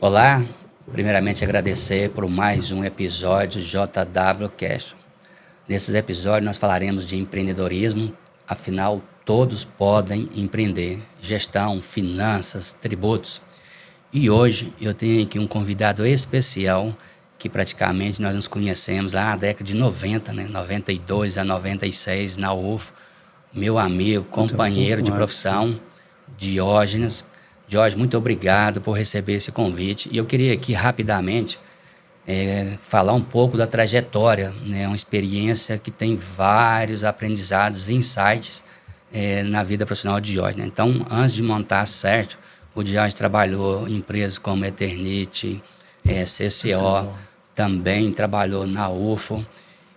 Olá, primeiramente agradecer por mais um episódio JWCast. Nesses episódios nós falaremos de empreendedorismo, afinal todos podem empreender, gestão, finanças, tributos. E hoje eu tenho aqui um convidado especial que praticamente nós nos conhecemos lá na década de 90, né? 92 a 96 na UFO, meu amigo, Até um companheiro pouco de antes, né? profissão, Diógenes. Jorge, muito obrigado por receber esse convite. E eu queria aqui rapidamente falar um pouco da trajetória, né? Uma experiência que tem vários aprendizados e insights na vida profissional de Jorge, né? Então, antes de montar a Certo, o Jorge trabalhou em empresas como Eternit, CCO, CCO. também trabalhou na UFO.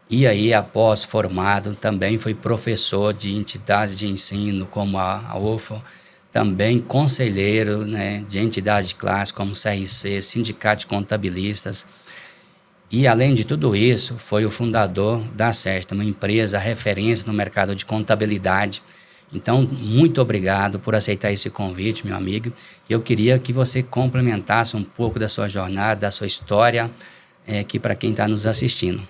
E aí, após formado, também foi professor de entidades de ensino como a UFO, também conselheiro, né, de entidades de classe como CRC, Sindicato de Contabilistas. E, além de tudo isso, foi o fundador da CERT, uma empresa referência no mercado de contabilidade. Então, muito obrigado por aceitar esse convite, meu amigo. Eu queria que você complementasse um pouco da sua jornada, da sua história, aqui para quem está nos assistindo.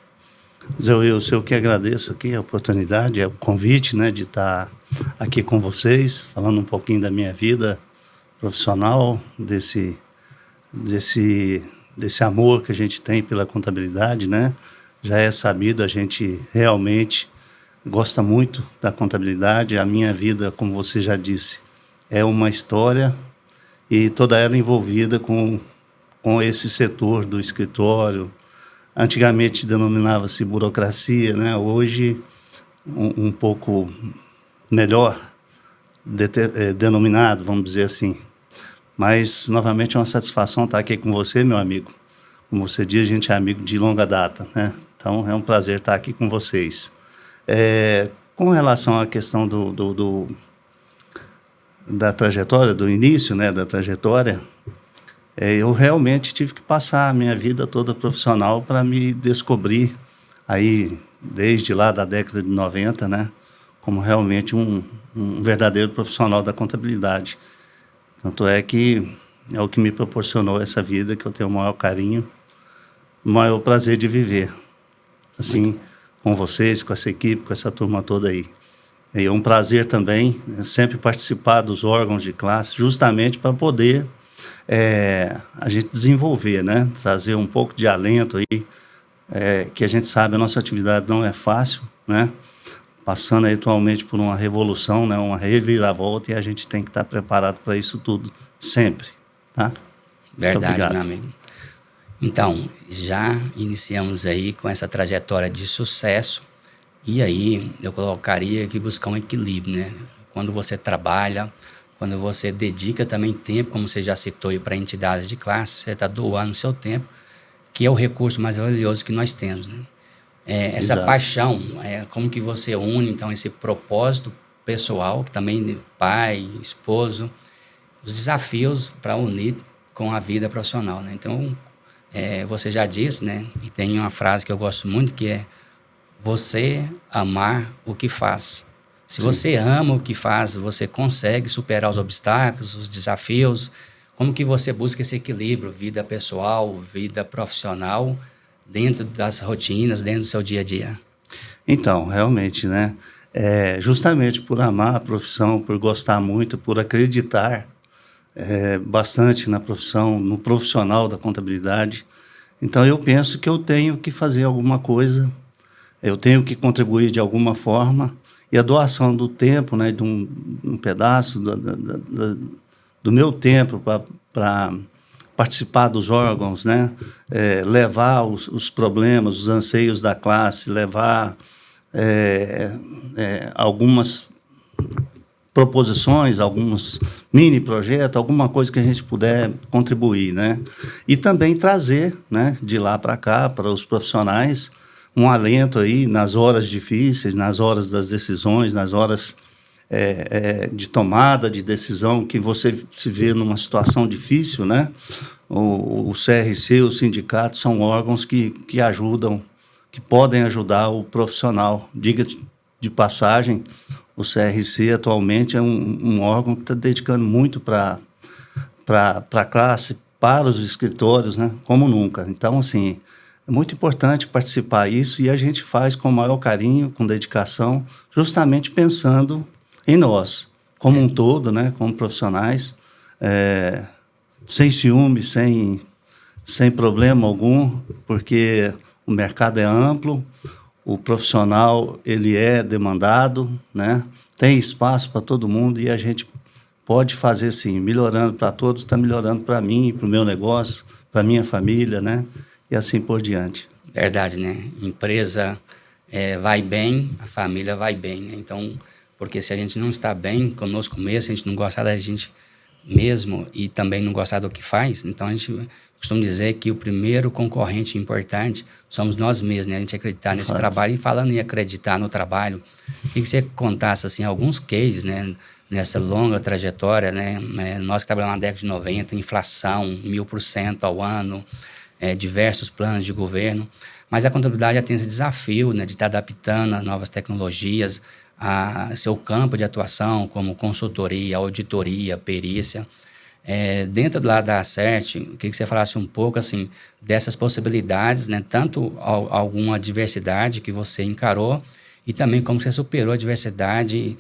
Zé Wilson, eu que agradeço aqui a oportunidade, o convite, né, de estar aqui com vocês, falando um pouquinho da minha vida profissional, desse amor que a gente tem pela contabilidade, né? Já é sabido, a gente realmente gosta muito da contabilidade. A minha vida, como você já disse, é uma história e toda ela envolvida com esse setor do escritório. Antigamente denominava-se burocracia, né? Hoje um pouco melhor denominado, vamos dizer assim. Mas, novamente, é uma satisfação estar aqui com você, meu amigo. Como você diz, a gente é amigo de longa data, né? Então, é um prazer estar aqui com vocês. Com relação à questão da trajetória, do início, né, da trajetória, eu realmente tive que passar a minha vida toda profissional para me descobrir aí, desde lá da década de 90, né, como realmente um verdadeiro profissional da contabilidade. Tanto é que é o que me proporcionou essa vida que eu tenho o maior carinho, o maior prazer de viver, Muito, assim, com vocês, com essa equipe, com essa turma toda aí. E é um prazer também, né, sempre participar dos órgãos de classe, justamente para poder a gente desenvolver, né? Trazer um pouco de alento aí, que a gente sabe a nossa atividade não é fácil, né? Passando aí atualmente por uma revolução, né? Uma reviravolta, e a gente tem que estar preparado para isso tudo, sempre, tá? Muito verdade, meu obrigado. amigo. Então, já iniciamos aí com essa trajetória de sucesso. E aí eu colocaria que buscar um equilíbrio, né? Quando você trabalha, quando você dedica também tempo, como você já citou aí, para entidades de classe, você está doando seu tempo, que é o recurso mais valioso que nós temos, né? Essa Exato. paixão, como que você une então esse propósito pessoal, que também pai, esposo, os desafios para unir com a vida profissional, né? Então, você já disse, né? E tem uma frase que eu gosto muito que é você amar o que faz. Se Sim. você ama o que faz, você consegue superar os obstáculos, os desafios. Como que você busca esse equilíbrio, vida pessoal, vida profissional, dentro das rotinas, dentro do seu dia a dia? Então, realmente, né? Justamente por amar a profissão, por gostar muito, por acreditar bastante na profissão, no profissional da contabilidade. Então, eu penso que eu tenho que fazer alguma coisa, eu tenho que contribuir de alguma forma, e a doação do tempo, né, de um pedaço do meu tempo para participar dos órgãos, né, levar os problemas, os anseios da classe, levar algumas proposições, alguns mini projetos, alguma coisa que a gente puder contribuir, né? E também trazer, né, de lá para cá, para os profissionais, um alento aí nas horas difíceis, nas horas das decisões, nas horas de tomada de decisão, que você se vê numa situação difícil, né? O CRC, o sindicato, são órgãos que ajudam, que podem ajudar o profissional. Diga de passagem, o CRC atualmente é um órgão que está dedicando muito para a classe, para os escritórios, né, como nunca. Então, assim, é muito importante participar disso e a gente faz com o maior carinho, com dedicação, justamente pensando em nós, como um todo, né, como profissionais, sem ciúme, sem problema algum, porque o mercado é amplo, o profissional ele é demandado, né, tem espaço para todo mundo e a gente pode fazer sim, melhorando para todos, está melhorando para mim, para o meu negócio, para a minha família, né? E assim por diante. Verdade, né? Empresa vai bem, a família vai bem, né? Então, porque se a gente não está bem conosco mesmo, se a gente não gostar da gente mesmo e também não gostar do que faz, então a gente costuma dizer que o primeiro concorrente importante somos nós mesmos, né? A gente acreditar nesse trabalho. E falando em acreditar no trabalho, queria que você contasse assim, alguns cases, né? Nessa longa trajetória, né? Nós que trabalhamos na década de 90, inflação, 1000% ao ano, diversos planos de governo, mas a contabilidade já tem esse desafio, né, de estar adaptando a novas tecnologias, a seu campo de atuação, como consultoria, auditoria, perícia. Dentro lá da Acert, eu queria que você falasse um pouco assim, dessas possibilidades, né, tanto alguma diversidade que você encarou e também como você superou a diversidade,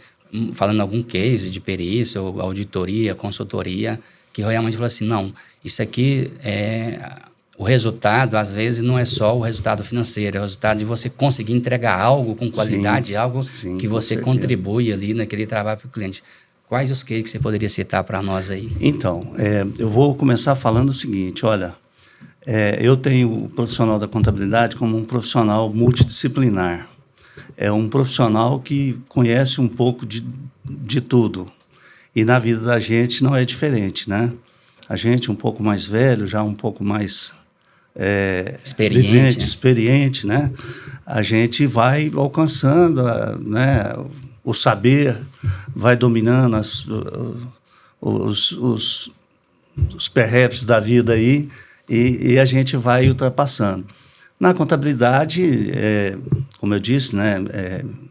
falando algum case de perícia, ou auditoria, consultoria, que realmente falou assim, não, isso aqui o resultado, às vezes, não é só o resultado financeiro, é o resultado de você conseguir entregar algo com qualidade, algo que você contribui ali naquele trabalho para o cliente. Quais os cases que você poderia citar para nós aí? Então, eu vou começar falando o seguinte, olha, eu tenho o profissional da contabilidade como um profissional multidisciplinar. É um profissional que conhece um pouco de tudo. E na vida da gente não é diferente, né? A gente um pouco mais velho, já um pouco mais vivente, experiente, né? A gente vai alcançando, né, o saber, vai dominando os perreps da vida aí e a gente vai ultrapassando. Na contabilidade, como eu disse, né,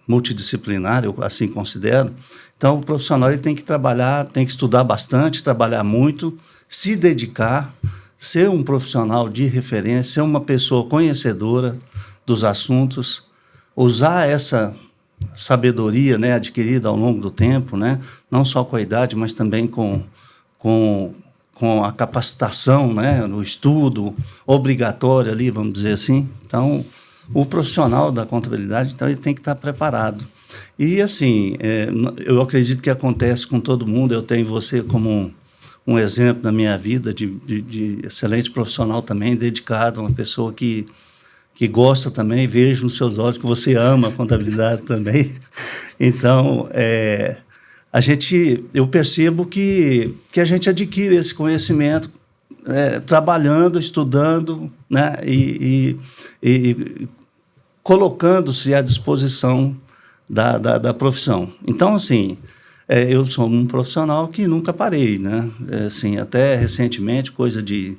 multidisciplinar, eu assim considero. Então, o profissional ele tem que trabalhar, tem que estudar bastante, trabalhar muito, se dedicar, ser um profissional de referência, ser uma pessoa conhecedora dos assuntos, usar essa sabedoria, né, adquirida ao longo do tempo, né, não só com a idade, mas também com a capacitação, né, no estudo obrigatório ali, vamos dizer assim. Então, o profissional da contabilidade, então, ele tem que estar preparado. E, assim, eu acredito que acontece com todo mundo. Eu tenho você como um exemplo na minha vida de excelente profissional também, dedicado, uma pessoa que gosta também, vejo nos seus olhos que você ama a contabilidade também. Então, eu percebo que a gente adquire esse conhecimento trabalhando, estudando, né, e colocando-se à disposição da profissão. Então, assim, eu sou um profissional que nunca parei, né? Assim, até recentemente, coisa de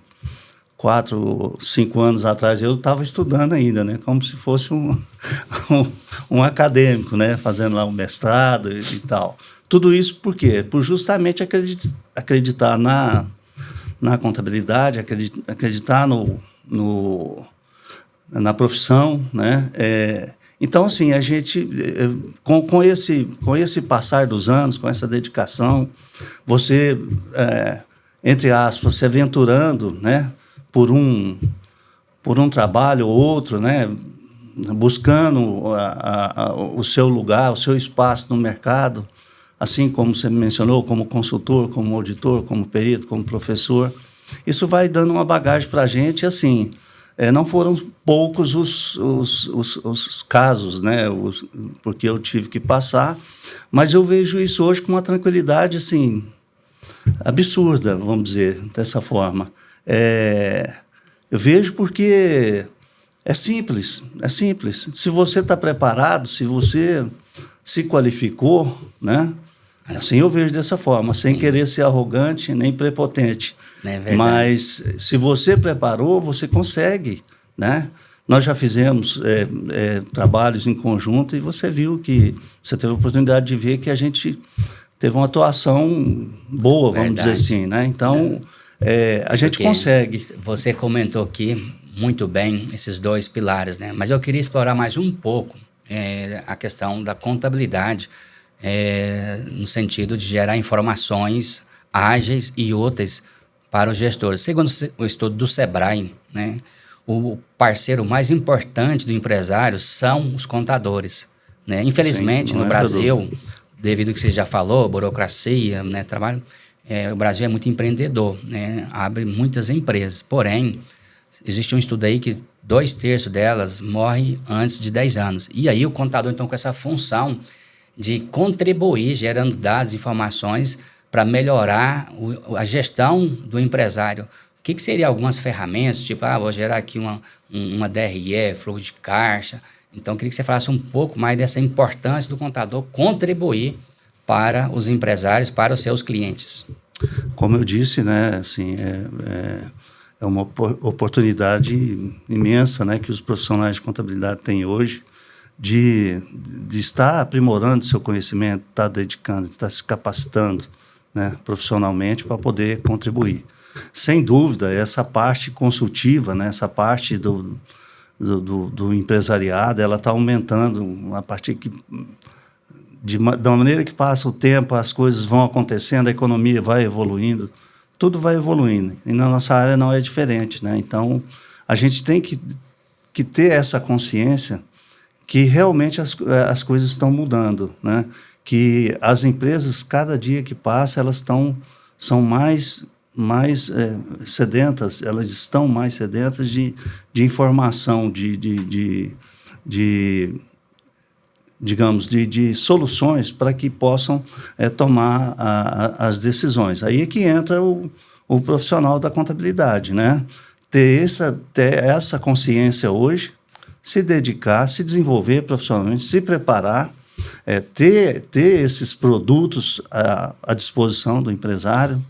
4, 5 anos atrás, eu estava estudando ainda, né? Como se fosse um acadêmico, né? Fazendo lá um mestrado e tal. Tudo isso por quê? Por justamente acreditar na contabilidade, acreditar na profissão, né? Então, assim, a gente, com esse passar dos anos, com essa dedicação, você, entre aspas, se aventurando, né, por um trabalho ou outro, né, buscando o seu lugar, o seu espaço no mercado, assim como você mencionou, como consultor, como auditor, como perito, como professor, isso vai dando uma bagagem para a gente, assim. Não foram poucos os casos, né, porque eu tive que passar, mas eu vejo isso hoje com uma tranquilidade assim, absurda, vamos dizer, dessa forma. Eu vejo porque é simples. Se você está preparado, se você se qualificou, né, assim eu vejo dessa forma, sem querer ser arrogante nem prepotente. Mas se você preparou, você consegue, né? Nós já fizemos trabalhos em conjunto e você viu que você teve a oportunidade de ver que a gente teve uma atuação boa, vamos dizer assim, né? Então, a gente Porque consegue. Você comentou aqui muito bem esses dois pilares, né? Mas eu queria explorar mais um pouco a questão da contabilidade, no sentido de gerar informações ágeis e úteis para os gestores. Segundo o estudo do Sebrae, né, o parceiro mais importante do empresário são os contadores, né? Infelizmente, Sim, no Brasil, devido ao que você já falou, burocracia, né, trabalho, o Brasil é muito empreendedor, né? Abre muitas empresas. Porém, existe um estudo aí que 2/3 delas morrem antes de 10 anos. E aí o contador, então, com essa função de contribuir, gerando dados, informações, para melhorar a gestão do empresário. O que seria algumas ferramentas, tipo, vou gerar aqui uma DRE, fluxo de caixa. Então, eu queria que você falasse um pouco mais dessa importância do contador contribuir para os empresários, para os seus clientes. Como eu disse, né, assim, é uma oportunidade imensa, né, que os profissionais de contabilidade têm hoje de estar aprimorando seu conhecimento, estar dedicando, estar se capacitando, né, profissionalmente para poder contribuir. Sem dúvida, essa parte consultiva, né, essa parte do empresariado, ela está aumentando a partir que da maneira que passa o tempo, as coisas vão acontecendo, a economia vai evoluindo, tudo vai evoluindo. E na nossa área não é diferente, né? Então, a gente tem que ter essa consciência que realmente as coisas estão mudando, né? Que as empresas, cada dia que passa, elas são mais sedentas, elas estão mais sedentas de informação, digamos, de soluções para que possam tomar as decisões. Aí é que entra o profissional da contabilidade, né? Ter essa consciência hoje, se dedicar, se desenvolver profissionalmente, se preparar, ter esses produtos à disposição do empresário,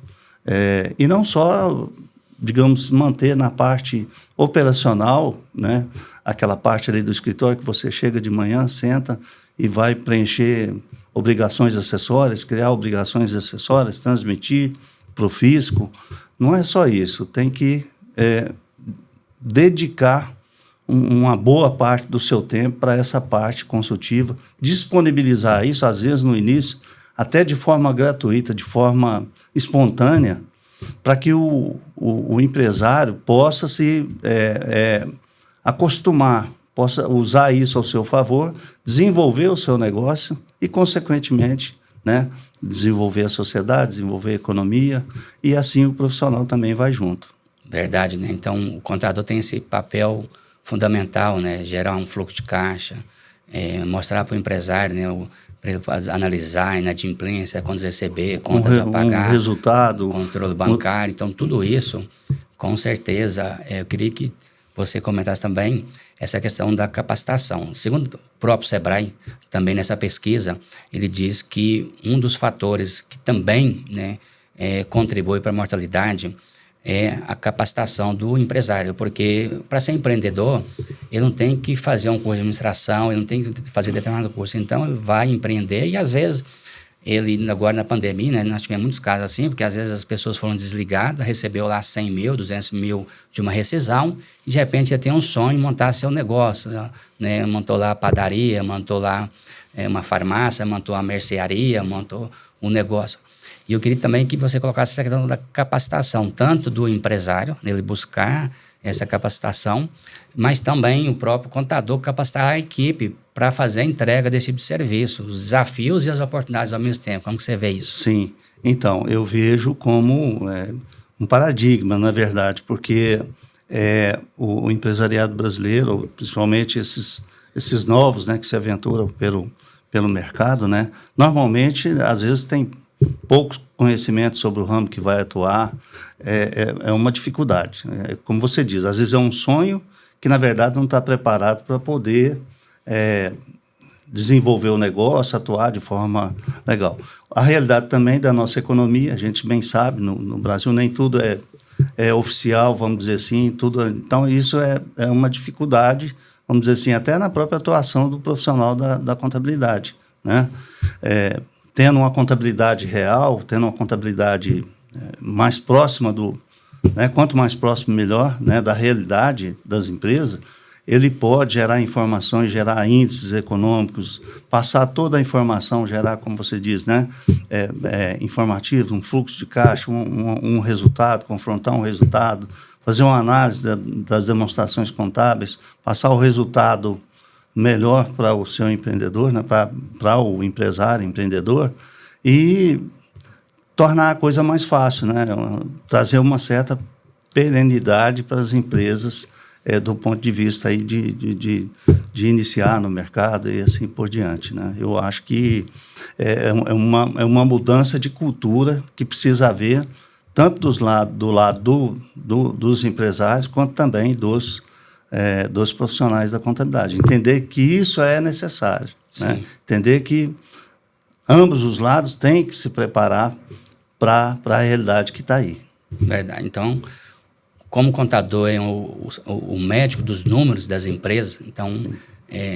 e não só, digamos, manter na parte operacional, né, aquela parte ali do escritório que você chega de manhã, senta e vai preencher obrigações acessórias, criar obrigações acessórias, transmitir para o fisco. Não é só isso, tem que dedicar uma boa parte do seu tempo para essa parte consultiva, disponibilizar isso, às vezes no início, até de forma gratuita, de forma espontânea, para que o empresário possa se acostumar, possa usar isso ao seu favor, desenvolver o seu negócio e, consequentemente, né, desenvolver a sociedade, desenvolver a economia, e assim o profissional também vai junto. Verdade, né? Então, o contador tem esse papel fundamental, né? Gerar um fluxo de caixa, mostrar para o empresário, né? Para ele analisar a inadimplência, quando receber, contas a pagar, resultado, controle bancário. Então, tudo isso, com certeza, eu queria que você comentasse também essa questão da capacitação. Segundo o próprio Sebrae, também nessa pesquisa, ele diz que um dos fatores que também, né, contribui para a mortalidade é a capacitação do empresário, porque para ser empreendedor, ele não tem que fazer um curso de administração, ele não tem que fazer determinado curso, então ele vai empreender e às vezes, ele agora na pandemia, né, nós tivemos muitos casos assim, porque às vezes as pessoas foram desligadas, recebeu lá 100 mil, 200 mil de uma rescisão e de repente já tem um sonho em montar seu negócio, né, montou lá a padaria, montou lá uma farmácia, montou a mercearia, montou um negócio. E eu queria também que você colocasse essa questão da capacitação, tanto do empresário, ele buscar essa capacitação, mas também o próprio contador capacitar a equipe para fazer a entrega desse tipo de serviço, os desafios e as oportunidades ao mesmo tempo. Como que você vê isso? Sim, então, eu vejo como um paradigma, na verdade, porque o empresariado brasileiro, principalmente esses novos, né, que se aventuram pelo mercado, né, normalmente, às vezes, tem poucos conhecimentos sobre o ramo que vai atuar, é uma dificuldade. Como você diz, às vezes é um sonho que, na verdade, não está preparado para poder desenvolver o negócio, atuar de forma legal. A realidade também da nossa economia, a gente bem sabe, no Brasil nem tudo é oficial, vamos dizer assim, tudo. Então, isso é uma dificuldade, vamos dizer assim, até na própria atuação do profissional da contabilidade, né? Tendo uma contabilidade real, tendo uma contabilidade mais próxima né? Quanto mais próximo, melhor, né, da realidade das empresas, ele pode gerar informações, gerar índices econômicos, passar toda a informação, gerar, como você diz, né, informativo, um fluxo de caixa, um resultado, confrontar um resultado, fazer uma análise das demonstrações contábeis, passar o resultado melhor para o seu empreendedor, né, para o empresário, empreendedor, e tornar a coisa mais fácil, né, trazer uma certa perenidade para as empresas, do ponto de vista aí de iniciar no mercado e assim por diante, né? Eu acho que é uma mudança de cultura que precisa haver, tanto do lado dos empresários, quanto também dos profissionais da contabilidade. Entender que isso é necessário, né? Entender que ambos os lados têm que se preparar para a realidade que está aí. Verdade. Então, como contador é o médico dos números das empresas, então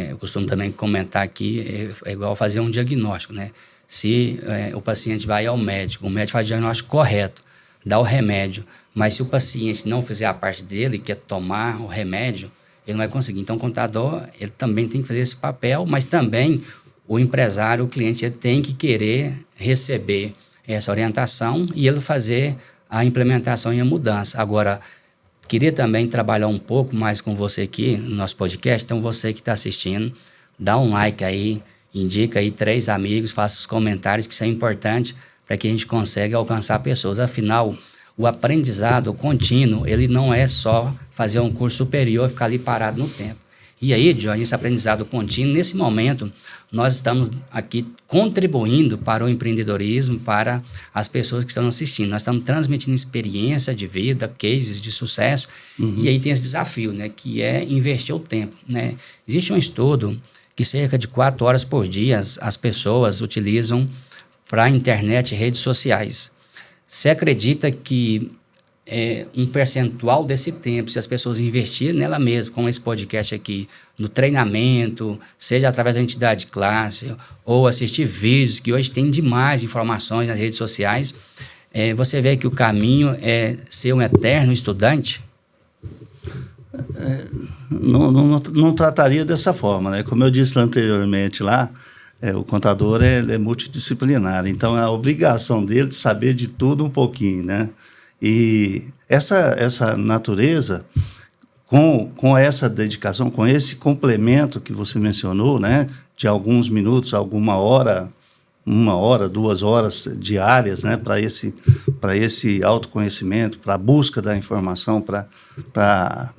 eu costumo também comentar aqui, é igual fazer um diagnóstico, né? Se o paciente vai ao médico, o médico faz o diagnóstico correto, dá o remédio, mas se o paciente não fizer a parte dele, que é tomar o remédio, ele não vai conseguir. Então, o contador, ele também tem que fazer esse papel, mas também o empresário, o cliente, ele tem que querer receber essa orientação e ele fazer a implementação e a mudança. Agora, queria também trabalhar um pouco mais com você aqui no nosso podcast. Então, você que está assistindo, dá um like aí, indica aí 3 amigos, faça os comentários, que isso é importante para que a gente consiga alcançar pessoas. Afinal, o aprendizado contínuo, ele não é só fazer um curso superior e ficar ali parado no tempo. E aí, Jorge, esse aprendizado contínuo, nesse momento, nós estamos aqui contribuindo para o empreendedorismo, para as pessoas que estão assistindo. Nós estamos transmitindo experiência de vida, cases de sucesso, e aí tem esse desafio, né, que é investir o tempo, né? Existe um estudo que cerca de 4 horas por dia as pessoas utilizam para a internet e redes sociais. Você acredita que um percentual desse tempo, se as pessoas investirem nela mesma, como esse podcast aqui, no treinamento, seja através da entidade de classe, ou assistir vídeos, que hoje tem demais informações nas redes sociais, você vê que o caminho é ser um eterno estudante? Não trataria dessa forma, né? Como eu disse anteriormente lá, o contador é multidisciplinar, então é a obrigação dele de saber de tudo um pouquinho, né? E essa natureza, com essa dedicação, com esse complemento que você mencionou, né, de alguns minutos, alguma hora, 1 hora, 2 horas diárias, né, para esse autoconhecimento, para a busca da informação, para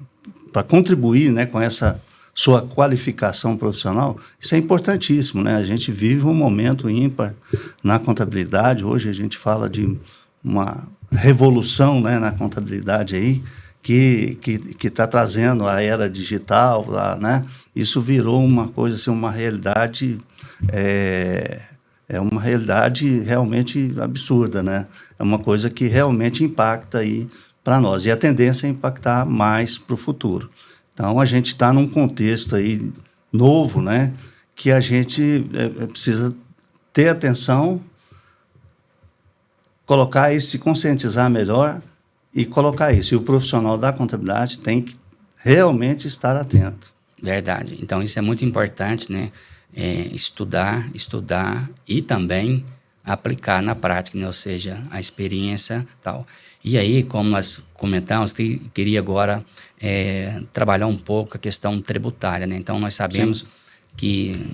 contribuir, né, com essa sua qualificação profissional, isso é importantíssimo, né? A gente vive um momento ímpar na contabilidade. Hoje a gente fala de uma revolução, né, na contabilidade aí, que está trazendo a era digital, né? Isso virou uma coisa, assim, uma realidade, uma realidade realmente absurda, né? É uma coisa que realmente impacta aí para nós, e a tendência é impactar mais para o futuro. Então, a gente está num contexto aí novo, né, que a gente precisa ter atenção, colocar isso, se conscientizar melhor e colocar isso. E o profissional da contabilidade tem que realmente estar atento. Verdade. Então, isso é muito importante, né? Estudar e também aplicar na prática, né? Ou seja, a experiência e tal. E aí, como nós comentamos, queria agora trabalhar um pouco a questão tributária, né? Então, nós sabemos Sim. que,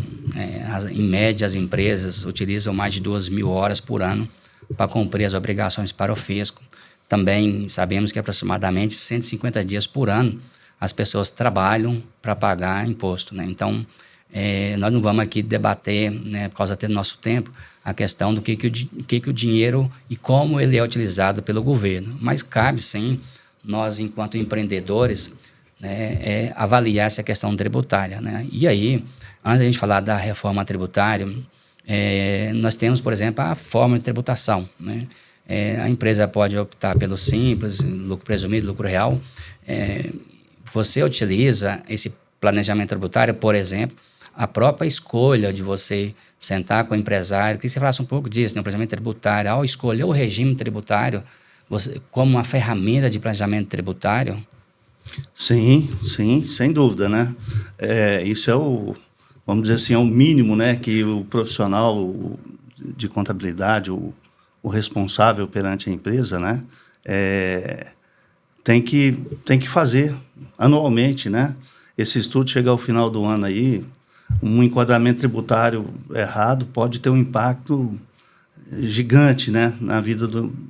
em média, as empresas utilizam mais de 2.000 horas por ano para cumprir as obrigações para o fisco. Também sabemos que aproximadamente 150 dias por ano as pessoas trabalham para pagar imposto, né? Então, nós não vamos aqui debater, né, por causa do nosso tempo, a questão do que o dinheiro e como ele é utilizado pelo governo. Mas cabe, sim, nós, enquanto empreendedores, né, avaliar essa questão tributária, né? E aí, antes da gente falar da reforma tributária, nós temos, por exemplo, a forma de tributação, né? A empresa pode optar pelo simples, lucro presumido, lucro real. Você utiliza esse planejamento tributário, por exemplo, a própria escolha de você sentar com o empresário, que você falasse um pouco disso, né? O planejamento tributário, ao escolher o regime tributário, como uma ferramenta de planejamento tributário? Sim, sim, sem dúvida, né? Isso é vamos dizer assim, é o mínimo, né, que o profissional de contabilidade, o responsável perante a empresa, né, tem que fazer anualmente, né? Esse estudo chega ao final do ano aí, um enquadramento tributário errado pode ter um impacto gigante, né, na vida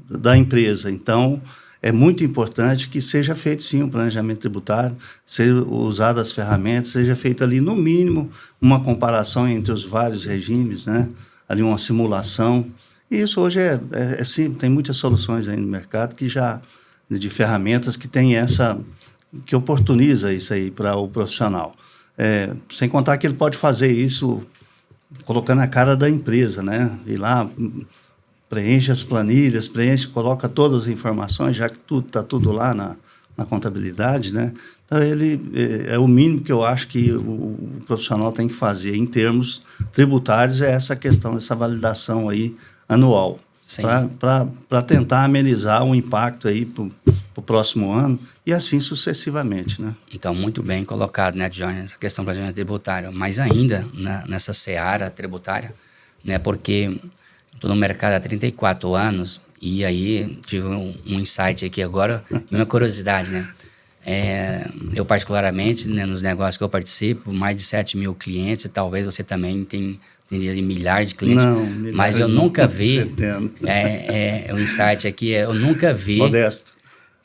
da empresa. Então, é muito importante que seja feito, sim, um planejamento tributário, seja usado as ferramentas, seja feito ali, no mínimo, uma comparação entre os vários regimes, né, ali uma simulação. E isso hoje sim, tem muitas soluções aí no mercado de ferramentas que tem que oportuniza isso aí para o profissional. Sem contar que ele pode fazer isso colocando a cara da empresa, né? Ir lá, preenche as planilhas, coloca todas as informações, já que está tudo lá na contabilidade, né? Então, ele é o mínimo que eu acho que o profissional tem que fazer em termos tributários, é essa questão, essa validação aí anual, para tentar amenizar o impacto aí para o próximo ano e assim sucessivamente, né? Então, muito bem colocado, né, Johnny, essa questão do planejamento tributário, mas ainda nessa seara tributária, né, porque estou no mercado há 34 anos e aí tive um insight aqui agora e uma curiosidade, né? Eu particularmente, né, nos negócios que eu participo, mais de 7 mil clientes, e talvez você também tem de milhares de clientes, não, mas eu nunca vi, o insight aqui, eu nunca vi... Modesto.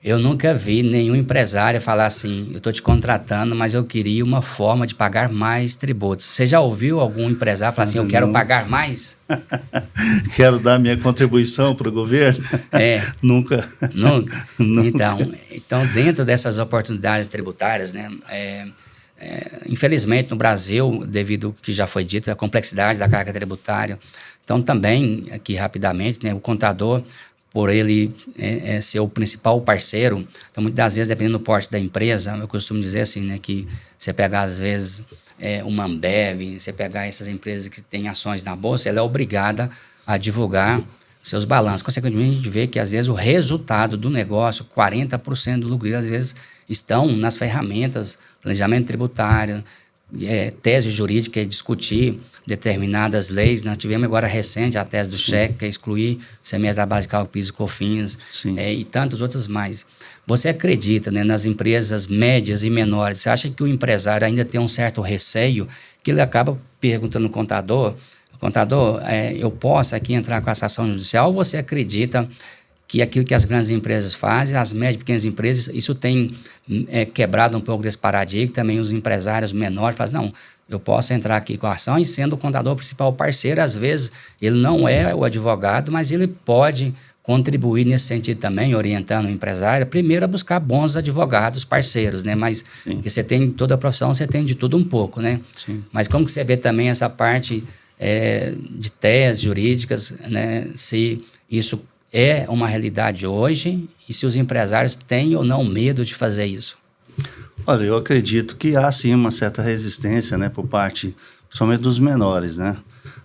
Eu nunca vi nenhum empresário falar assim, eu estou te contratando, mas eu queria uma forma de pagar mais tributos. Você já ouviu algum empresário falar assim, eu quero pagar mais? Quero dar minha contribuição para o governo? Nunca. Nunca? Então, dentro dessas oportunidades tributárias, né, infelizmente no Brasil, devido ao que já foi dito, a complexidade da carga tributária, então também, aqui rapidamente, né, o contador, por ele ser o principal parceiro, então muitas das vezes, dependendo do porte da empresa, eu costumo dizer assim, né, que você pegar às vezes uma Ambev, você pegar essas empresas que têm ações na bolsa, ela é obrigada a divulgar seus balanços. Consequentemente, a gente vê que às vezes o resultado do negócio, 40% do lucro, às vezes estão nas ferramentas, planejamento tributário, tese jurídica, discutir determinadas leis. Nós tivemos agora recente a tese do cheque, que é excluir CMS da base de cálculo, PIS e COFINS, e tantas outras mais. Você acredita, né, nas empresas médias e menores? Você acha que o empresário ainda tem um certo receio, que ele acaba perguntando ao contador, eu posso aqui entrar com essa ação judicial, ou você acredita que aquilo que as grandes empresas fazem, as médias e pequenas empresas, isso tem quebrado um pouco desse paradigma, também os empresários menores fazem, não, eu posso entrar aqui com a ação e sendo o contador principal parceiro, às vezes ele não é o advogado, mas ele pode contribuir nesse sentido também, orientando o empresário, primeiro a buscar bons advogados parceiros, né? Mas porque você tem toda a profissão, você tem de tudo um pouco, né? Sim. Mas como que você vê também essa parte de teses jurídicas, né? Se isso é uma realidade hoje e se os empresários têm ou não medo de fazer isso? Olha, eu acredito que há sim uma certa resistência, né, por parte, principalmente dos menores, né?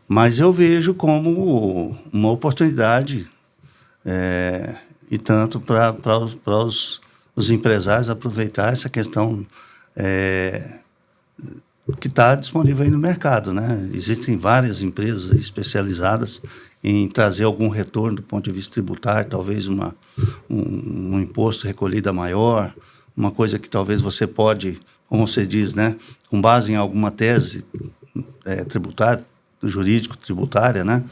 Mas eu vejo como uma oportunidade e tanto para os empresários aproveitar essa questão que está disponível aí no mercado, né? Existem várias empresas especializadas em trazer algum retorno do ponto de vista tributário, talvez um imposto recolhido maior, uma coisa que talvez você pode, como você diz, né, com base em alguma tese tributária, jurídico-tributária, né,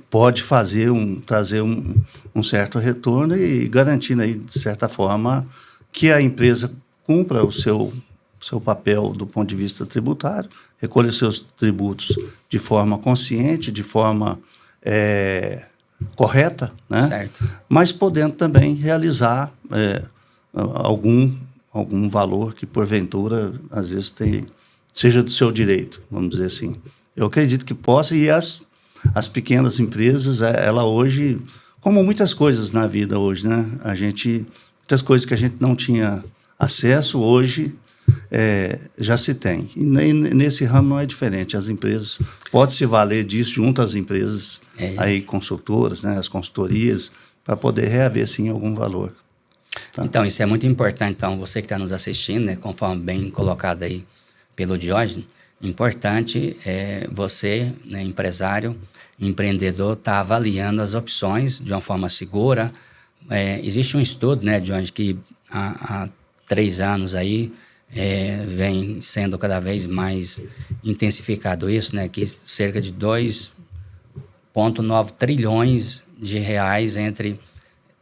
pode trazer um certo retorno e garantindo aí, de certa forma, que a empresa cumpra o seu papel do ponto de vista tributário, recolha seus tributos de forma consciente, de forma correta, né? Certo. Mas podendo também realizar algum valor que, porventura, às vezes seja do seu direito, vamos dizer assim. Eu acredito que possa, e as pequenas empresas, ela hoje, como muitas coisas na vida hoje, né? Muitas coisas que a gente não tinha acesso, hoje já se tem. E nesse ramo não é diferente. As empresas podem se valer disso junto às empresas aí consultoras, né, as consultorias, para poder reaver, sim, algum valor. Tá? Então, isso é muito importante. Então, você que está nos assistindo, né, conforme bem colocado aí pelo Diógenes, importante é você, né, empresário, empreendedor, estar avaliando as opções de uma forma segura. Existe um estudo, né, Diógenes, que há 3 anos aí vem sendo cada vez mais intensificado isso, né, que cerca de 2,9 trilhões de reais entre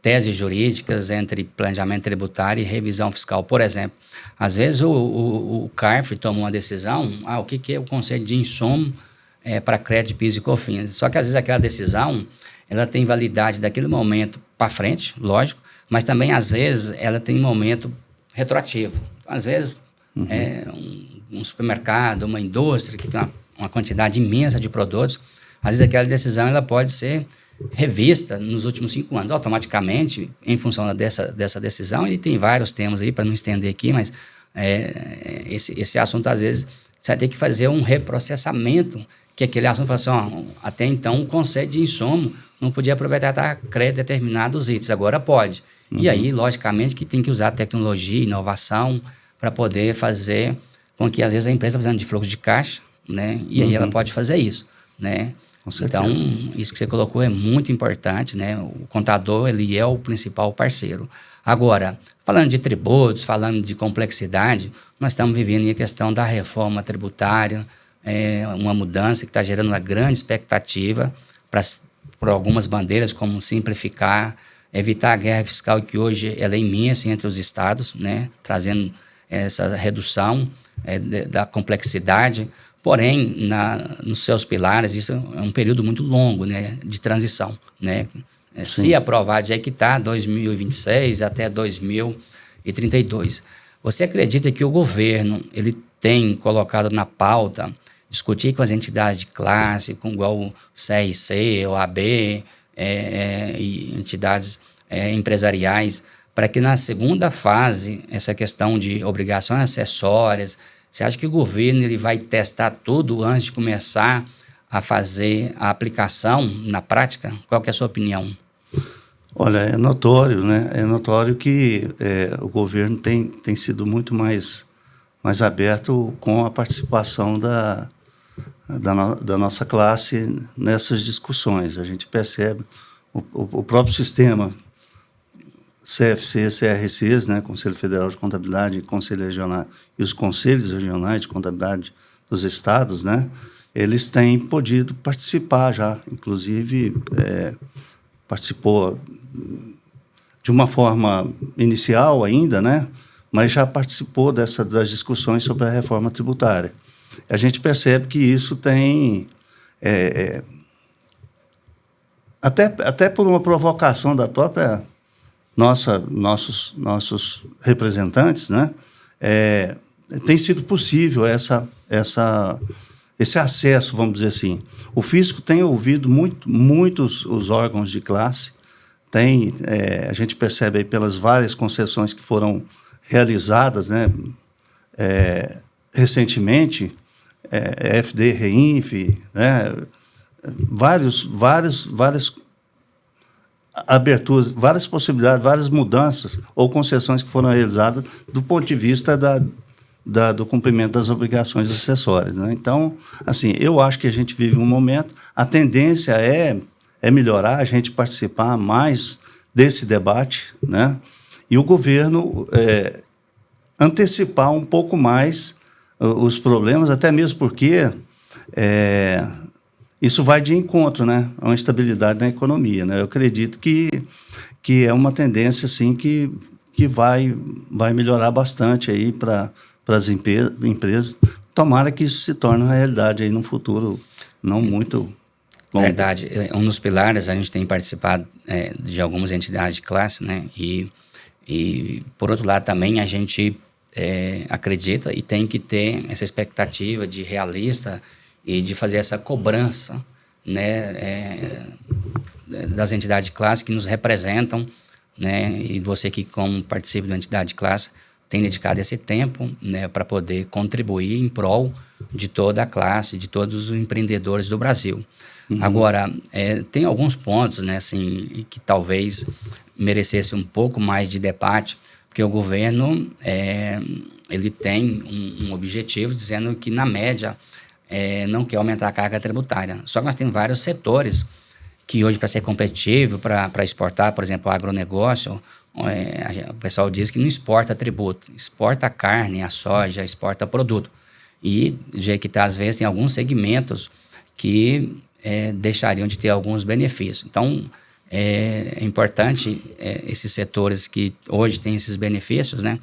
teses jurídicas, entre planejamento tributário e revisão fiscal. Por exemplo, às vezes o CARF toma uma decisão, o que é o conceito de insumo para crédito, PIS e COFINS. Só que às vezes aquela decisão, ela tem validade daquele momento para frente, lógico, mas também às vezes ela tem momento retroativo. Então, às vezes um supermercado, uma indústria que tem uma quantidade imensa de produtos, às vezes aquela decisão ela pode ser revista nos últimos 5 anos, automaticamente, em função dessa decisão, e tem vários temas aí, para não estender aqui, mas esse assunto, às vezes, você vai ter que fazer um reprocessamento, que aquele assunto fala assim, até então o conceito de insumo não podia aproveitar para crédito determinados itens, agora pode. E aí, logicamente, que tem que usar tecnologia, inovação, para poder fazer com que, às vezes, a empresa precisando de fluxo de caixa, né? E aí ela pode fazer isso, né? Então, isso que você colocou é muito importante, né? O contador, ele é o principal parceiro. Agora, falando de tributos, falando de complexidade, nós estamos vivendo a questão da reforma tributária, uma mudança que está gerando uma grande expectativa por algumas bandeiras, como simplificar, evitar a guerra fiscal, que hoje ela é imensa entre os estados, né? Trazendo essa redução da complexidade. Porém, nos seus pilares, isso é um período muito longo, né, de transição, né? Se aprovado, já que está 2026 até 2032. Você acredita que o governo ele tem colocado na pauta discutir com as entidades de classe, com igual o CRC, o AB, e entidades empresariais, para que na segunda fase, essa questão de obrigações acessórias, você acha que o governo ele vai testar tudo antes de começar a fazer a aplicação na prática? Qual que é a sua opinião? Olha, é notório, né? É notório que o governo tem sido muito mais aberto com a participação da nossa classe nessas discussões. A gente percebe o próprio sistema CFC, CRCs, né, Conselho Federal de Contabilidade, Conselho Regional e os Conselhos Regionais de Contabilidade dos estados, né, eles têm podido participar já, inclusive participou de uma forma inicial ainda, né, mas já participou das discussões sobre a reforma tributária. A gente percebe que isso tem até por uma provocação da própria nossos representantes, né? Tem sido possível esse acesso, vamos dizer assim. O fisco tem ouvido muitos os órgãos de classe, a gente percebe aí pelas várias concessões que foram realizadas, né? Recentemente, FD, REINF, né? Várias aberturas, várias possibilidades, várias mudanças ou concessões que foram realizadas do ponto de vista do cumprimento das obrigações acessórias, né? Então, assim, eu acho que a gente vive um momento, a tendência é melhorar, a gente participar mais desse debate, né? E o governo antecipar um pouco mais os problemas, até mesmo porque isso vai de encontro, né, a uma estabilidade na economia, né? Eu acredito que é uma tendência assim que vai melhorar bastante aí para as empresas. Tomara que isso se torne uma realidade aí no futuro não muito longo. Verdade. Um dos pilares, a gente tem participado de algumas entidades de classe, né? E por outro lado também a gente acredita e tem que ter essa expectativa de realista e de fazer essa cobrança, né, das entidades de classe que nos representam, né, e você que, como participa da entidade de classe, tem dedicado esse tempo, né, para poder contribuir em prol de toda a classe, de todos os empreendedores do Brasil. Agora, tem alguns pontos, né, assim, que talvez merecesse um pouco mais de debate, porque o governo ele tem um objetivo dizendo que, na média, não quer aumentar a carga tributária. Só que nós temos vários setores que hoje, para ser competitivo, para exportar, por exemplo, o agronegócio, o pessoal diz que não exporta tributo, exporta a carne, a soja, exporta produto. E, do jeito que está, às vezes, tem alguns segmentos que deixariam de ter alguns benefícios. Então, é importante esses setores que hoje têm esses benefícios, né,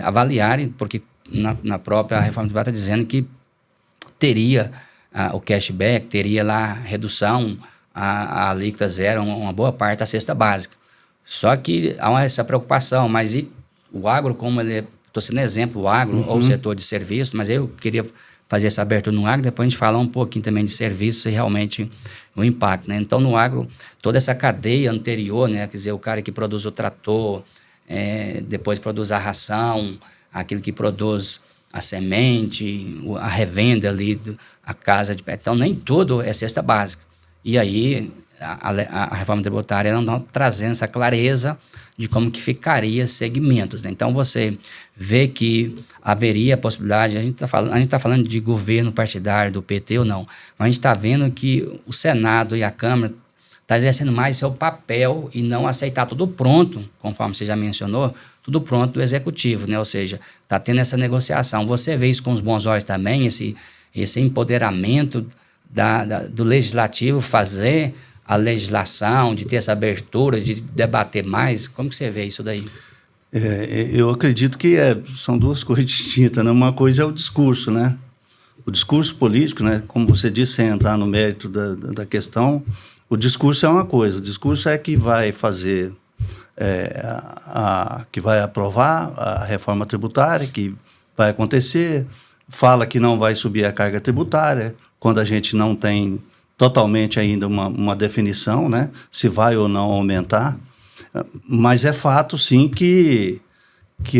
avaliarem, porque na própria reforma tributária está dizendo que teria o cashback, teria lá redução, a alíquota zero, uma boa parte da cesta básica. Só que há essa preocupação, mas e o agro, como ele estou sendo exemplo, o agro ou o setor de serviço, mas eu queria fazer essa abertura no agro, depois a gente falar um pouquinho também de serviço e realmente o impacto, né? Então, no agro, toda essa cadeia anterior, né? Quer dizer, o cara que produz o trator, depois produz a ração, aquele que produz a semente, a revenda ali, a casa de... Então, nem tudo é cesta básica. E aí, a reforma tributária não está trazendo essa clareza de como que ficaria segmentos, né? Então, você vê que haveria a possibilidade, a gente está falando de governo partidário do PT ou não, mas a gente está vendo que o Senado e a Câmara estão exercendo mais seu papel e não aceitar tudo pronto, conforme você já mencionou, tudo pronto do Executivo, né? Ou seja, está tendo essa negociação. Você vê isso com os bons olhos também, esse empoderamento do Legislativo fazer a legislação, de ter essa abertura, de debater mais? Como que você vê isso daí? Eu acredito que são duas coisas distintas, né? Uma coisa é o discurso, né? O discurso político, né? Como você disse, sem entrar no mérito da questão, o discurso é uma coisa, o discurso é que vai fazer, que vai aprovar a reforma tributária, que vai acontecer, fala que não vai subir a carga tributária, quando a gente não tem totalmente ainda uma definição, né? Se vai ou não aumentar. Mas é fato, sim, que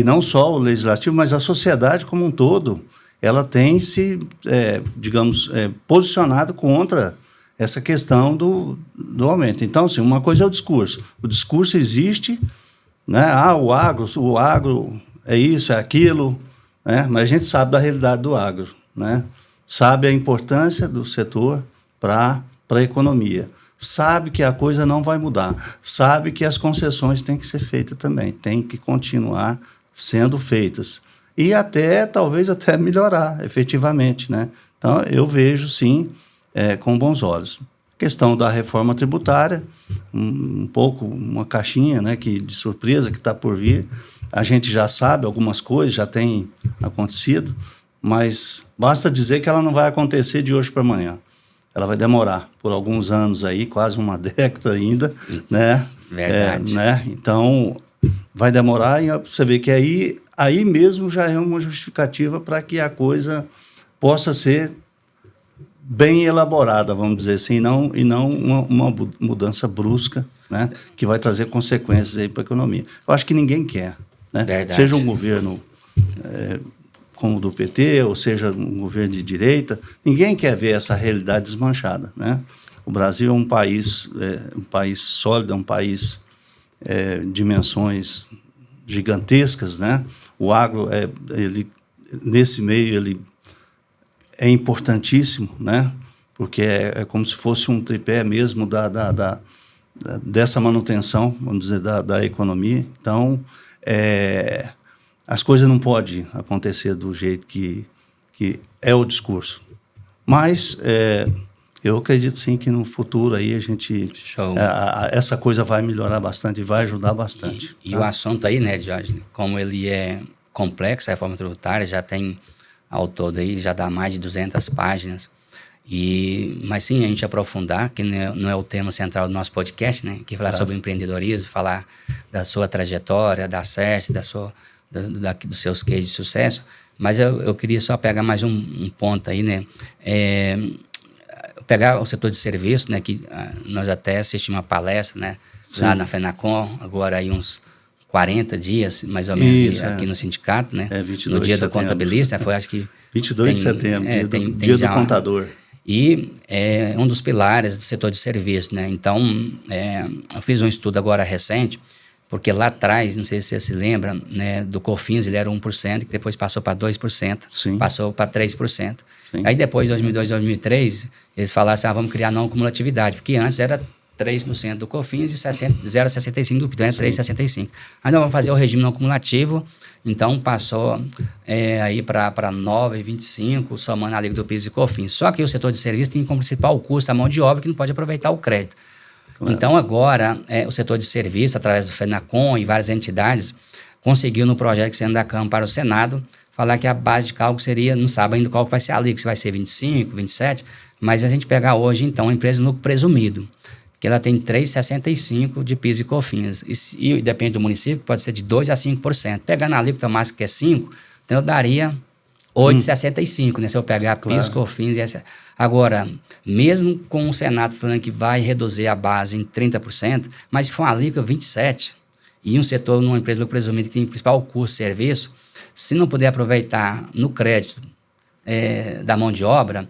não só o legislativo, mas a sociedade como um todo, ela tem se, posicionado contra essa questão do aumento. Então, assim, uma coisa é o discurso. O discurso existe, né? O agro é isso, é aquilo, né? Mas a gente sabe da realidade do agro, né? Sabe a importância do setor para a economia. Sabe que a coisa não vai mudar, sabe que as concessões têm que ser feitas também, têm que continuar sendo feitas e talvez até melhorar efetivamente, né? Então, eu vejo, sim, com bons olhos. A questão da reforma tributária, um pouco uma caixinha, né, de surpresa que está por vir. A gente já sabe algumas coisas, já tem acontecido, mas basta dizer que ela não vai acontecer de hoje para amanhã. Ela vai demorar por alguns anos aí, quase uma década ainda, né? Verdade. Né? Então, vai demorar e você vê que aí mesmo já é uma justificativa para que a coisa possa ser bem elaborada, vamos dizer assim, e não uma mudança brusca, né? Que vai trazer consequências aí para a economia. Eu acho que ninguém quer, né? Verdade. Seja um governo como o do PT, ou seja, um governo de direita, ninguém quer ver essa realidade desmanchada, né? O Brasil é um país sólido, é um país de dimensões gigantescas, né? O agro, nesse meio, ele é importantíssimo, né? Porque é como se fosse um tripé mesmo dessa manutenção, vamos dizer, da economia. Então, as coisas não podem acontecer do jeito que é o discurso. Mas eu acredito, sim, que no futuro aí essa coisa vai melhorar bastante e vai ajudar bastante. E o assunto aí, né, Jorge, como ele é complexo, a reforma tributária já tem, ao todo aí, já dá mais de 200 páginas. Mas sim, a gente aprofundar, que não é o tema central do nosso podcast, né, que é falar sobre empreendedorismo, falar da sua trajetória, da CERT, dos seus cases de sucesso, mas eu queria só pegar mais um ponto aí, né? Pegar o setor de serviço, né? Que nós até assistimos uma palestra, né? Sim. Lá na FENACOM, agora aí uns 40 dias, mais ou menos, isso, aqui no sindicato, né? 22 no dia de do contabilista, foi acho que... 22 de setembro, dia do contador. e é um dos pilares do setor de serviço, né? Então, eu fiz um estudo agora recente, porque lá atrás, não sei se você se lembra, né, do COFINS ele era 1%, que depois passou para 2%, Sim. passou para 3%. Sim. Aí depois, 2002, 2003, eles falaram assim, vamos criar não cumulatividade, porque antes era 3% do COFINS e 0,65% do PIB, então é 3,65%. Aí nós vamos fazer o regime não cumulativo, então passou aí para 9,25%, somando a alíquota do PIS e COFINS. Só que o setor de serviço tem como principal custo a mão de obra, que não pode aproveitar o crédito. Claro. Então agora o setor de serviço, através do FENACON e várias entidades, conseguiu no projeto que saiu da Câmara para o Senado, falar que a base de cálculo seria, não sabe ainda qual que vai ser a alíquota, se vai ser 25%, 27%, mas a gente pegar hoje então a empresa de lucro presumido, que ela tem 3,65% de PIS e COFINS. E depende do município, pode ser de 2% a 5%. Pegando a alíquota máxima, que é 5%, então eu daria 8,65%, né? Se eu pegar PIS, COFINS e essa. Agora, mesmo com o Senado falando que vai reduzir a base em 30%, mas se for uma alíquota 27%, e um setor, numa empresa de lucro presumido, que tem principal custo de serviço, se não puder aproveitar no crédito da mão de obra,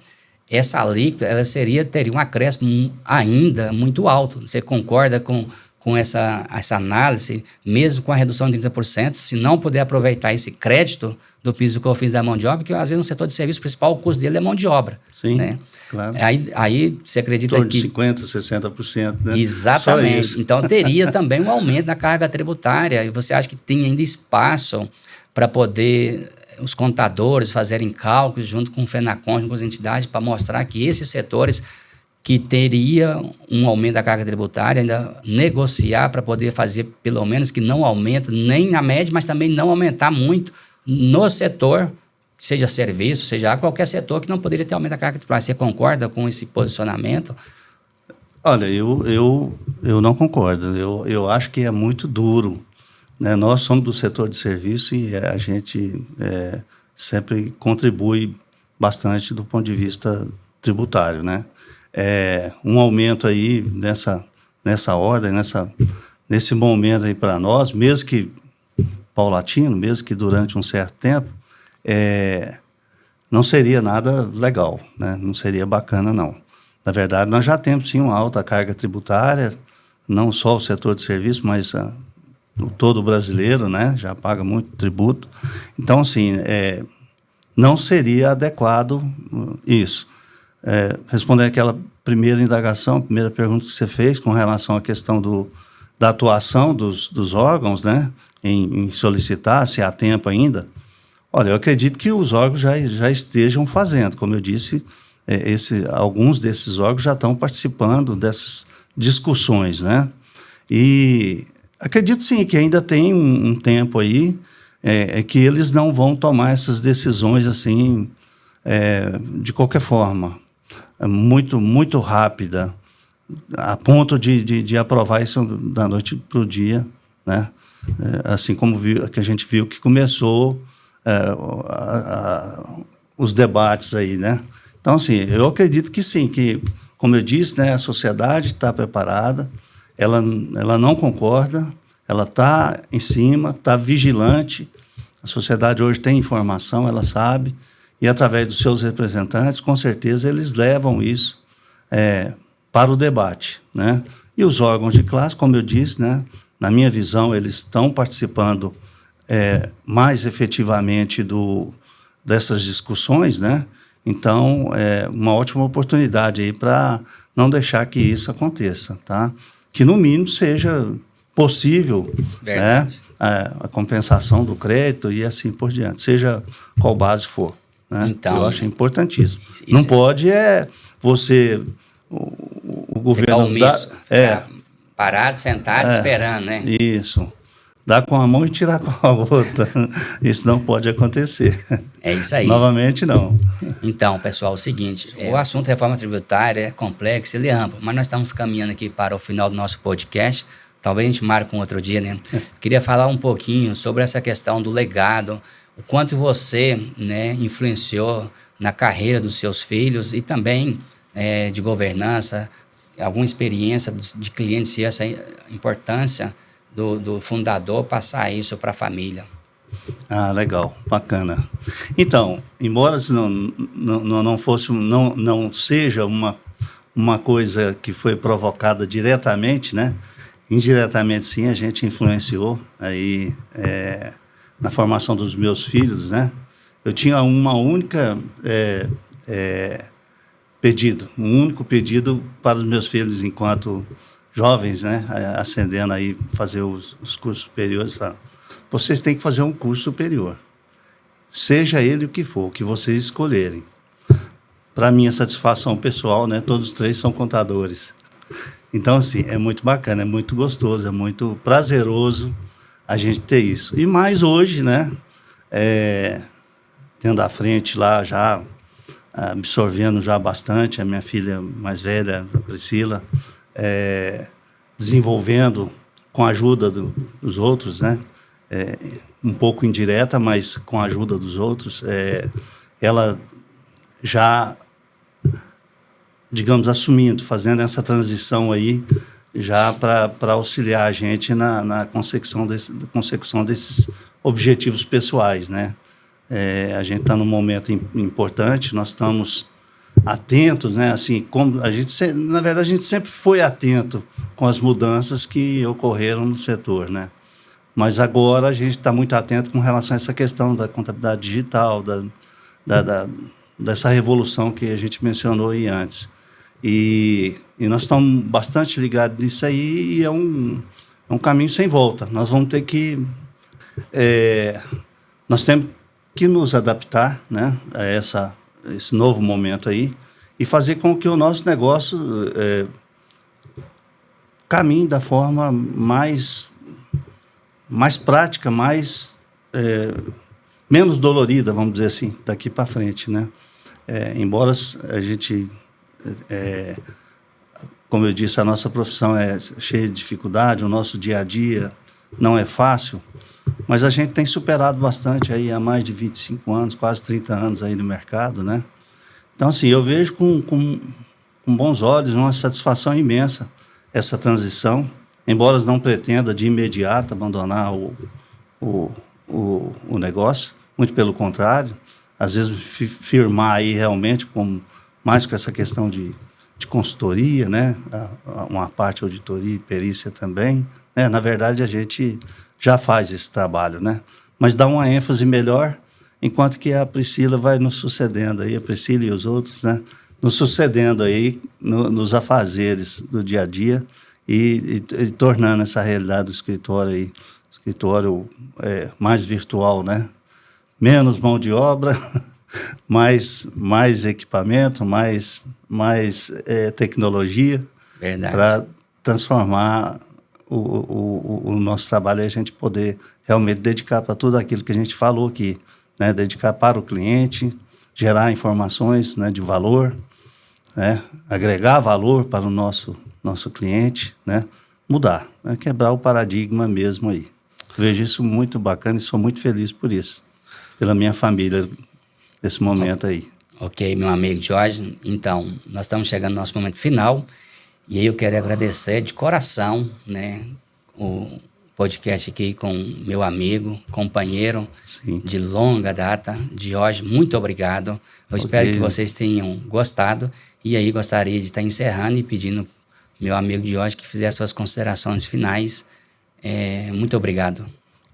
essa alíquota ela teria um acréscimo ainda muito alto. Você concorda com essa análise, mesmo com a redução de 30%, se não puder aproveitar esse crédito do PIS e COFINS da mão de obra, que às vezes no setor de serviço o principal custo dele é mão de obra. Sim, né? Claro. Aí você acredita torno que... de 50%, 60%, né? Exatamente. Então teria também um aumento da carga tributária. E você acha que tem ainda espaço para poder os contadores fazerem cálculos junto com o FENACON, junto com as entidades, para mostrar que esses setores que teria um aumento da carga tributária, ainda negociar para poder fazer pelo menos que não aumenta nem na média, mas também não aumentar muito no setor, seja serviço, seja qualquer setor que não poderia ter aumento da carga tributária. Você concorda com esse posicionamento? Olha, eu não concordo. Eu acho que é muito duro. Né? Nós somos do setor de serviço e a gente sempre contribui bastante do ponto de vista tributário, né? Um aumento aí nessa ordem, nesse momento aí para nós, mesmo que paulatino, mesmo que durante um certo tempo, não seria nada legal, né? Não seria bacana, não. Na verdade, nós já temos, sim, uma alta carga tributária, não só o setor de serviço, mas todo brasileiro, né? Já paga muito tributo. Então, assim, não seria adequado isso. Respondendo aquela primeira indagação, a primeira pergunta que você fez com relação à questão da atuação dos órgãos, né? Em solicitar, se há tempo ainda. Olha, eu acredito que os órgãos já estejam fazendo. Como eu disse, alguns desses órgãos já estão participando dessas discussões, né? E acredito, sim, que ainda tem um tempo aí que eles não vão tomar essas decisões assim, de qualquer forma, muito, muito rápida, a ponto de aprovar isso da noite para o dia, né? Assim como que a gente viu que começou os debates aí, né? Então, assim, eu acredito que sim, que, como eu disse, né, a sociedade está preparada, ela não concorda, ela está em cima, está vigilante, a sociedade hoje tem informação, ela sabe, e através dos seus representantes, com certeza, eles levam isso para o debate, né? E os órgãos de classe, como eu disse, né, na minha visão, eles estão participando mais efetivamente dessas discussões, né? Então, é uma ótima oportunidade aí para não deixar que isso aconteça, tá? Que, no mínimo, seja possível, né, a compensação do crédito e assim por diante, seja qual base for, né? Então, eu acho importantíssimo. Não pode você, o governo... Ficar parado, sentado, esperando, né? Isso. Dar com a mão e tirar com a outra. Isso não pode acontecer. É isso aí. Novamente, não. Então, pessoal, é o seguinte, o assunto reforma tributária é complexo, ele é amplo, mas nós estamos caminhando aqui para o final do nosso podcast. Talvez a gente marque um outro dia, né? Queria falar um pouquinho sobre essa questão do legado, o quanto você, né, influenciou na carreira dos seus filhos e também de governança, alguma experiência de clientes e essa importância do fundador passar isso para a família. Ah, legal, bacana. Então, embora não fosse, não seja uma coisa que foi provocada diretamente, né? Indiretamente, sim, a gente influenciou aí na formação dos meus filhos, né? Eu tinha uma única um único pedido para os meus filhos enquanto jovens, né? Ascendendo aí, fazer os cursos superiores. Vocês têm que fazer um curso superior, seja ele o que vocês escolherem. Para minha satisfação pessoal, né? Todos três são contadores. Então, assim, é muito bacana, é muito gostoso, é muito prazeroso a gente ter isso. E mais hoje, né? Tendo à frente lá já, absorvendo já bastante, a minha filha mais velha, a Priscila, desenvolvendo com a ajuda dos outros, né? Um pouco indireta, mas com a ajuda dos outros, ela já, digamos, assumindo, fazendo essa transição aí, já para auxiliar a gente na consecução desses objetivos pessoais, né? A gente está num momento importante, nós estamos atentos, né? Assim, como na verdade, a gente sempre foi atento com as mudanças que ocorreram no setor, né? Mas agora a gente está muito atento com relação a essa questão da contabilidade digital, dessa revolução que a gente mencionou aí antes. E nós estamos bastante ligados nisso aí, e é um caminho sem volta. Nós vamos ter que... nós temos que nos adaptar, né, a esse novo momento aí e fazer com que o nosso negócio caminhe da forma mais prática, menos dolorida, vamos dizer assim, daqui para frente, né? Embora a gente, como eu disse, a nossa profissão é cheia de dificuldade, o nosso dia a dia não é fácil, mas a gente tem superado bastante aí há mais de 25 anos, quase 30 anos aí no mercado, né? Então, assim, eu vejo com bons olhos, uma satisfação imensa essa transição, embora não pretenda de imediato abandonar o negócio, muito pelo contrário, às vezes firmar aí realmente mais com essa questão de consultoria, né? Uma parte de auditoria e perícia também, né? Na verdade, a gente já faz esse trabalho, né? Mas dá uma ênfase melhor, enquanto que a Priscila vai nos sucedendo aí, a Priscila e os outros, né? Nos sucedendo aí nos afazeres do dia a dia e tornando essa realidade do escritório aí, escritório mais virtual, né? Menos mão de obra, mais equipamento, mais tecnologia para transformar o nosso trabalho e a gente poder realmente dedicar para tudo aquilo que a gente falou aqui, né? Dedicar para o cliente, gerar informações, né, de valor, né? Agregar valor para o nosso cliente, né? Mudar, né? Quebrar o paradigma mesmo aí. Vejo isso muito bacana e sou muito feliz por isso, pela minha família, nesse momento aí. Ok, meu amigo Jorge. Então, nós estamos chegando no nosso momento final e aí eu quero agradecer de coração, né, o podcast aqui com meu amigo, companheiro Sim. de longa data, Jorge. Muito obrigado. Eu espero que vocês tenham gostado e aí gostaria de estar encerrando e pedindo meu amigo Jorge que fizesse suas considerações finais. Muito obrigado.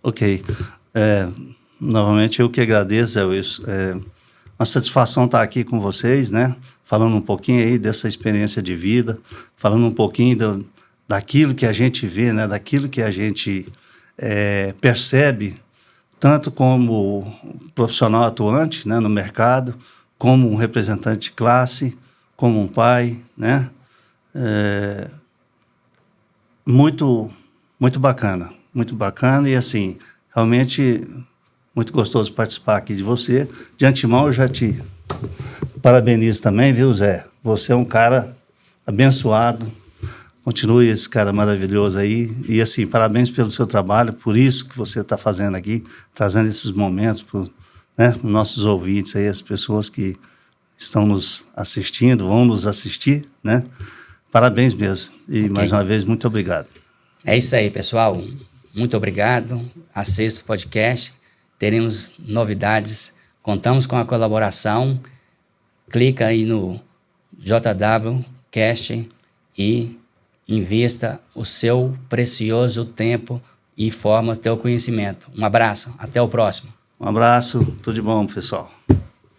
Ok. Novamente, eu que agradeço, uma satisfação estar aqui com vocês, né? Falando um pouquinho aí dessa experiência de vida, falando um pouquinho daquilo que a gente vê, né? Daquilo que a gente percebe, tanto como profissional atuante, né, no mercado, como um representante de classe, como um pai, né? Muito bacana e assim, realmente muito gostoso participar aqui de você. De antemão, eu já te parabenizo também, viu, Zé? Você é um cara abençoado, continue esse cara maravilhoso aí, e assim, parabéns pelo seu trabalho, por isso que você está fazendo aqui, trazendo esses momentos para os nossos ouvintes aí, as pessoas que estão nos assistindo, vão nos assistir, né? Parabéns mesmo, e mais uma vez, muito obrigado. É isso aí, pessoal. Muito obrigado. Assista o podcast teremos novidades. Contamos com a colaboração. Clica aí no JWCast e invista o seu precioso tempo e forma o teu conhecimento. Um abraço, até o próximo. Um abraço, tudo de bom, pessoal.